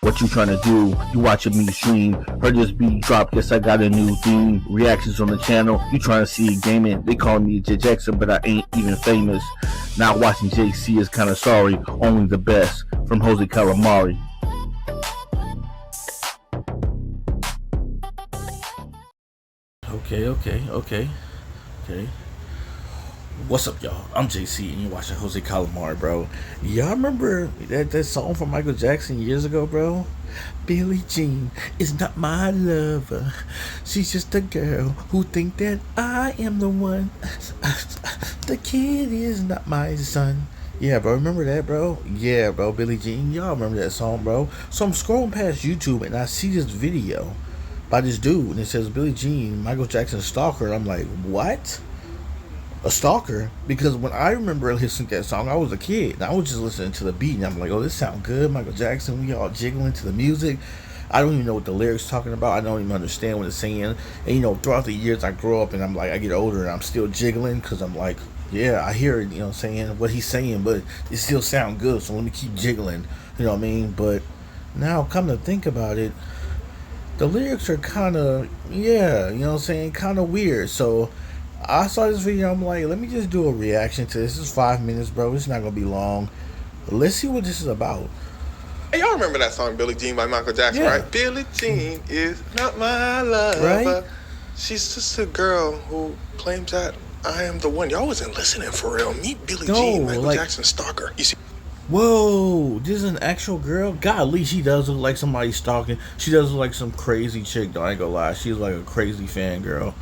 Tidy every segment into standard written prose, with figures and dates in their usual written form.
What you trying to do? You watching me stream? Heard this beat drop? Guess I got a new theme. Reactions on the channel. You trying to see gaming? They call me J Jackson, but I ain't even famous. Now watching JC is kinda sorry. Only the best from Jose Calamari. Okay. What's up, y'all? I'm JC, and you're watching Jose Calamari, bro. Y'all remember that song from Michael Jackson years ago, bro? Billie Jean is not my lover. She's just a girl who think that I am the one. The kid is not my son. Yeah, bro, remember that, bro? Yeah, bro, Billie Jean. Y'all remember that song, bro? So I'm scrolling past YouTube, and I see this video by this dude, and it says Billie Jean, Michael Jackson's Stalker. And I'm like, what? A stalker? Because when I remember listening to that song, I was a kid, and I was just listening to the beat, and I'm like, oh, this sounds good, Michael Jackson. We all jiggling to the music. I don't even know what the lyrics talking about. I don't even understand what it's saying. And you know, throughout the years, I grow up, and I'm like, I get older, and I'm still jiggling because I'm like, yeah, I hear it, you know what I'm saying, what he's saying, but it still sounds good, so let me keep jiggling, you know what I mean? But now, come to think about it, the lyrics are kind of, yeah, you know what I'm saying, kind of weird. So I saw this video, I'm like, let me just do a reaction to this. This is 5 minutes, bro. It's not gonna be long. Let's see what this is about. Hey, y'all remember that song Billie Jean by Michael Jackson, Yeah. right? Billie Jean is not my lover. Right? She's just a girl who claims that I am the one. Y'all wasn't listening for real. Meet Billie No, Jean, Michael like- Jackson's Stalker. You see, Whoa, this is an actual girl? Golly, she does look like somebody stalking. She does look like some crazy chick, though. I ain't gonna lie. She's like a crazy fangirl.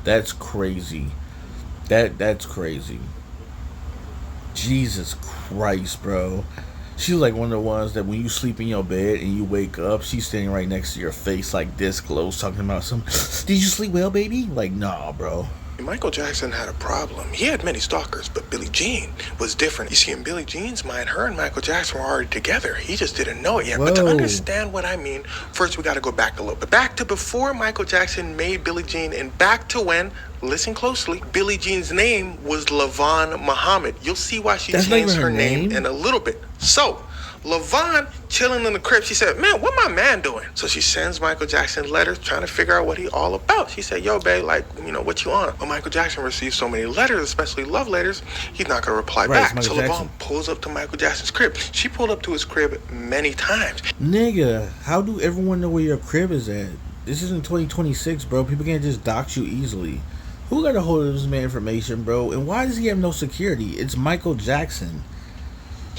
That's crazy. That's crazy. Jesus Christ, bro. She's like one of the ones that when you sleep in your bed and you wake up, she's standing right next to your face like this close, talking about some, did you sleep well, baby? Like, nah, bro. Michael Jackson had a problem. He had many stalkers, but Billie Jean was different. You see, in Billie Jean's mind, her and Michael Jackson were already together. He just didn't know it yet. Whoa. But to understand what I mean, first we got to go back a little bit. Back to before Michael Jackson made Billie Jean, and back to when, listen closely, Billie Jean's name was LaVon Muhammad. You'll see why she That's not changed even her her name name? in a little bit. So, LaVon chilling in the crib, she said, man, what my man doing? So she sends Michael Jackson letters trying to figure out what he all about. She said, yo, babe, like, you know, what you on? But Michael Jackson receives so many letters, especially love letters, he's not gonna reply Right, back. it's So Michael LaVon Jackson. pulls up to Michael Jackson's crib. She pulled up to his crib many times. Nigga, how do everyone know where your crib is at? This isn't 2026, bro. People can't just dox you easily. Who got a hold of this man's information, bro? And why does he have no security? It's Michael Jackson.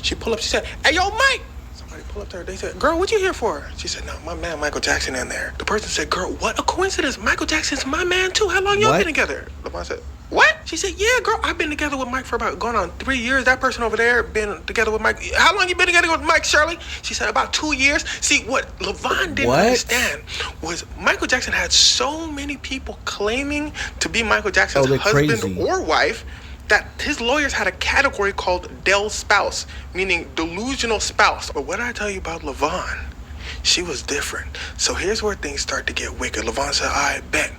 She pulled up, she said, hey, yo, Mike! Somebody pulled up to her, they said, girl, what you here for? She said, no, my man Michael Jackson in there. The person said, girl, what a coincidence. Michael Jackson's my man too. How long y'all What? been together? LaVon said, what? She said, yeah, girl, I've been together with Mike for about going on 3 years. That person over there been together with Mike. How long you been together with Mike, Shirley? She said, about 2 years. See, what LaVon didn't What? understand was Michael Jackson had so many people claiming to be Michael Jackson's Oh, they're husband crazy. or wife that his lawyers had a category called Del Spouse, meaning delusional spouse. But what I tell you about LaVon, she was different. So here's where things start to get wicked. LaVon said, I bet.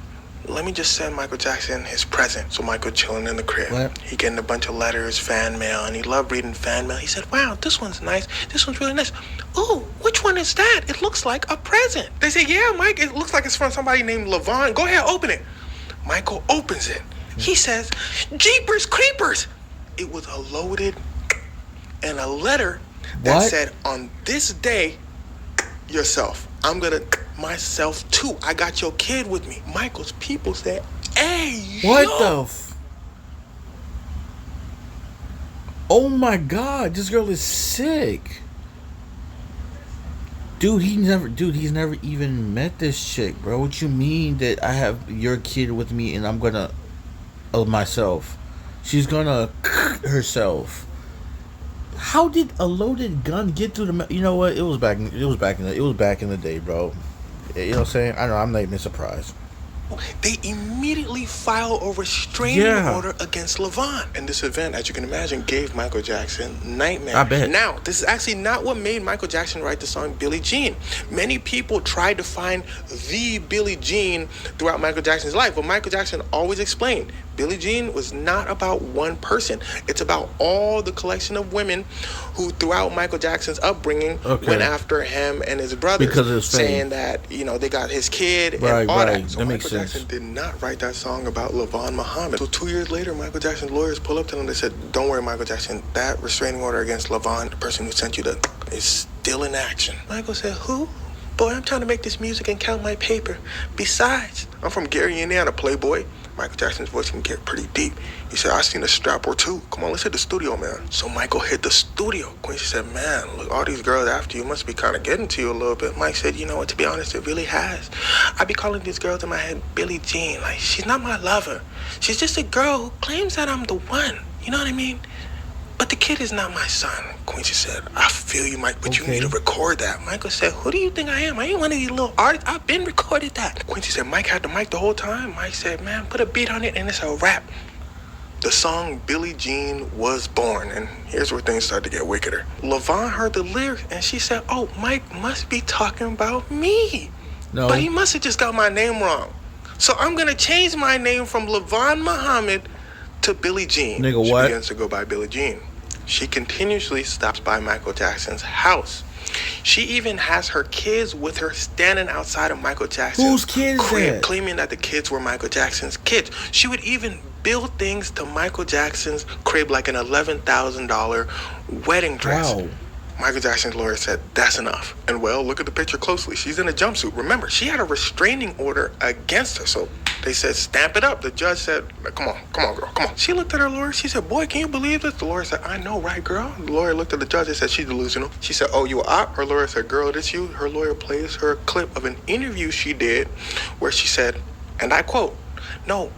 Let me just send Michael Jackson his present. So Michael chilling in the crib. What? He getting a bunch of letters, fan mail, and he loved reading fan mail. He said, wow, this one's nice. This one's really nice. Oh, which one is that? It looks like a present. They say, yeah, Mike, it looks like it's from somebody named LaVon. Go ahead, open it. Michael opens it. He says, Jeepers Creepers. It was a loaded and a letter that What? said, on this day, yourself. I'm gonna myself too. I got your kid with me. Michael's people said, hey, What yo. the Oh my god, this girl is sick. Dude, he's never even met this chick, bro. What you mean that I have your kid with me and I'm gonna myself? She's gonna herself. How did a loaded gun get through the? You know what? It was back in the day, bro. You know what I'm saying? I know. I'm not even surprised. They immediately file a restraining order against LaVon. And this event, as you can imagine, gave Michael Jackson nightmares. I bet. Now, this is actually not what made Michael Jackson write the song Billie Jean. Many people tried to find the Billie Jean throughout Michael Jackson's life, but Michael Jackson always explained, Billie Jean was not about one person. It's about all the collection of women who, throughout Michael Jackson's upbringing, went after him and his brothers, because it's saying that, you know, they got his kid and all that. So Michael Jackson did not write that song about Levon Muhammad. So 2 years later, Michael Jackson's lawyers pull up to him. They said, "Don't worry, Michael Jackson. That restraining order against Levon, the person who sent you is still in action." Michael said, "Who? Boy, I'm trying to make this music and count my paper. Besides, I'm from Gary, Indiana, playboy." Michael Jackson's voice can get pretty deep. He said, "I seen a strap or two. Come on, let's hit the studio, man." So Michael hit the studio. Quincy said, "Man, look, all these girls after you must be kind of getting to you a little bit." Mike said, "You know what, to be honest, it really has. I be calling these girls in my head Billie Jean. Like, she's not my lover. She's just a girl who claims that I'm the one. You know what I mean? But the kid is not my son." Quincy said, "I feel you, Mike, but you need to record that." Michael said, "Who do you think I am? I ain't one of these little artists. I've been recorded that." Quincy said, "Mike had the mic the whole time." Mike said, "Man, put a beat on it and it's a rap." The song Billie Jean was born, and here's where things started to get wickeder. Levon heard the lyrics and she said, "Oh, Mike must be talking about me. No. But he must have just got my name wrong. So I'm gonna change my name from Levon Muhammad to Billie Jean." Nigga, she what? begins to go by Billie Jean. She continuously stops by Michael Jackson's house. She even has her kids with her standing outside of Michael Jackson's crib, claiming that the kids were Michael Jackson's kids. She would even build things to Michael Jackson's crib like an $11,000 wedding dress. Wow. Michael Jackson's lawyer said, "That's enough." And well, look at the picture closely. She's in a jumpsuit. Remember, she had a restraining order against her. So they said, "Stamp it up." The judge said, come on, girl, come on." She looked at her lawyer. She said, "Boy, can you believe this?" The lawyer said, "I know, right, girl?" The lawyer looked at the judge and said, "She's delusional." She said, "Oh, you a op?" Her lawyer said, "Girl, this you?" Her lawyer plays her a clip of an interview she did where she said, and I quote, "No,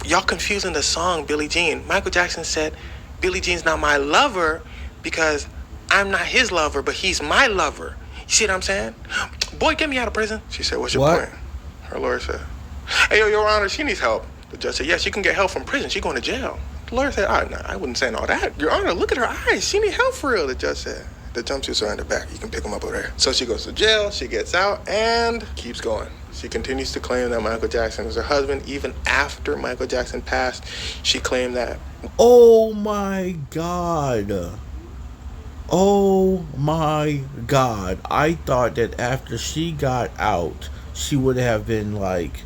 y'all confusing the song Billie Jean. Michael Jackson said, Billie Jean's not my lover because I'm not his lover, but he's my lover. You see what I'm saying? Boy, get me out of prison." She said, "What's your point?" Her lawyer said, "Hey, yo, Your Honor, she needs help." The judge said, "Yes, she can get help from prison. She's going to jail." The lawyer said, "No, I wouldn't say all that. Your Honor, look at her eyes. She need help for real." The judge said, "The jumpsuits are in the back. You can pick them up over there." So she goes to jail. She gets out and keeps going. She continues to claim that Michael Jackson was her husband. Even after Michael Jackson passed, she claimed that. Oh, my God. Oh my God. I thought that after she got out, she would have been like,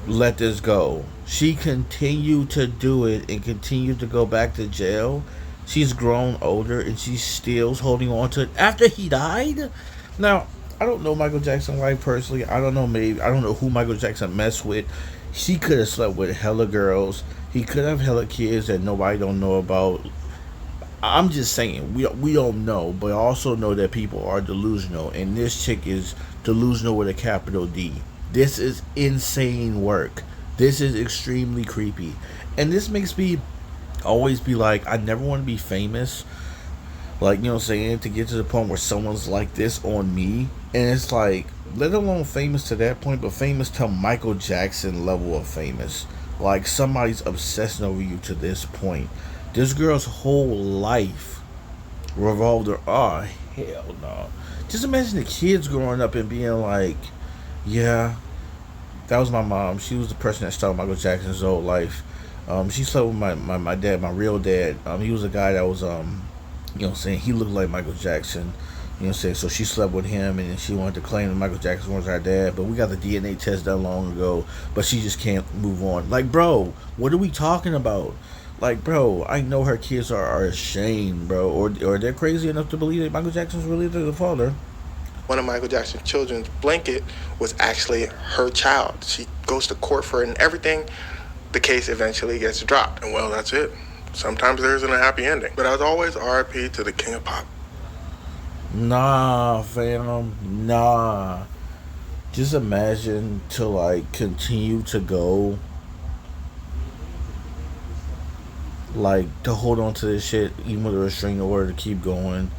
let this go. She continued to do it and continued to go back to jail. She's grown older and she's still holding on to it after he died. Now, I don't know Michael Jackson's wife personally. I don't know, maybe I don't know who Michael Jackson messed with. She could have slept with hella girls. He could have hella kids that nobody don't know about. I'm just saying, we don't know, but I also know that people are delusional, and this chick is delusional with a capital D. This is insane work. This is extremely creepy, and this makes me always be like, I never want to be famous, like, you know what I'm saying, to get to the point where someone's like this on me, and it's like, let alone famous to that point, but famous to Michael Jackson level of famous, like somebody's obsessing over you to this point. This girl's whole life revolved around, oh, hell no. Just imagine the kids growing up and being like, yeah, that was my mom. She was the person that started Michael Jackson's whole life. She slept with my dad, my real dad. He was a guy that was, you know what I'm saying, he looked like Michael Jackson. You know what I'm saying? So she slept with him, and then she wanted to claim that Michael Jackson was her dad. But we got the DNA test done long ago, but she just can't move on. Like, bro, what are we talking about? Like, bro, I know her kids are ashamed, bro, or they're crazy enough to believe that Michael Jackson's really the father. One of Michael Jackson's children's blanket was actually her child. She goes to court for it and everything. The case eventually gets dropped, and well, that's it. Sometimes there isn't a happy ending. But as always, R.I.P. to the king of pop. Nah, fam, nah. Just imagine to, like, continue to go, like, to hold on to this shit, even with a restraining order, to keep going.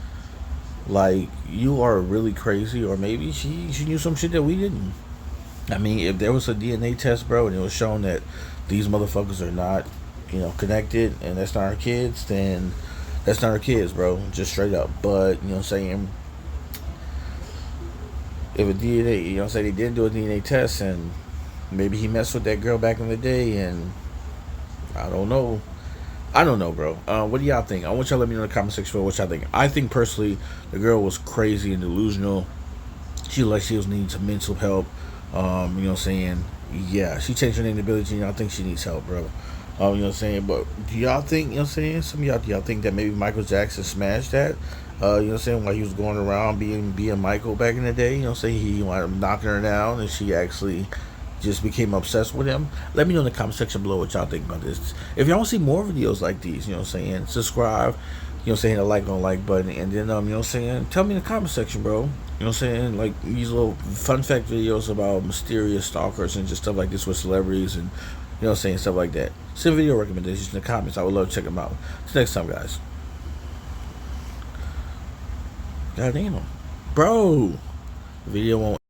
Like, you are really crazy, or maybe she knew some shit that we didn't. I mean, if there was a DNA test, bro, and it was shown that these motherfuckers are not, you know, connected, and that's not our kids, then that's not our kids, bro. Just straight up. But, you know what I'm saying, if a DNA, you know what I'm saying, they didn't do a DNA test, and maybe he messed with that girl back in the day, and I don't know. I don't know, bro. What do y'all think? I want y'all to let me know in the comment section below what y'all think. I think personally, the girl was crazy and delusional. She like she was needing some mental help. You know what I'm saying? Yeah, she changed her name to Billie Jean. I think she needs help, bro. You know what I'm saying? But do y'all think, you know what I'm saying? Some of y'all, do y'all think that maybe Michael Jackson smashed that? You know what I'm saying? While he was going around being Michael back in the day, you know what I'm saying? He wound up knocking her down and she actually just became obsessed with him. Let me know in the comment section below what y'all think about this. If y'all want to see more videos like these, you know what I'm saying? Subscribe, you know what I'm saying? Hit the like on like button. And then, you know what I'm saying? Tell me in the comment section, bro. You know what I'm saying? Like these little fun fact videos about mysterious stalkers and just stuff like this with celebrities and, you know what I'm saying? Stuff like that. Send video recommendations in the comments. I would love to check them out. Till next time, guys. God damn. Bro. The video won't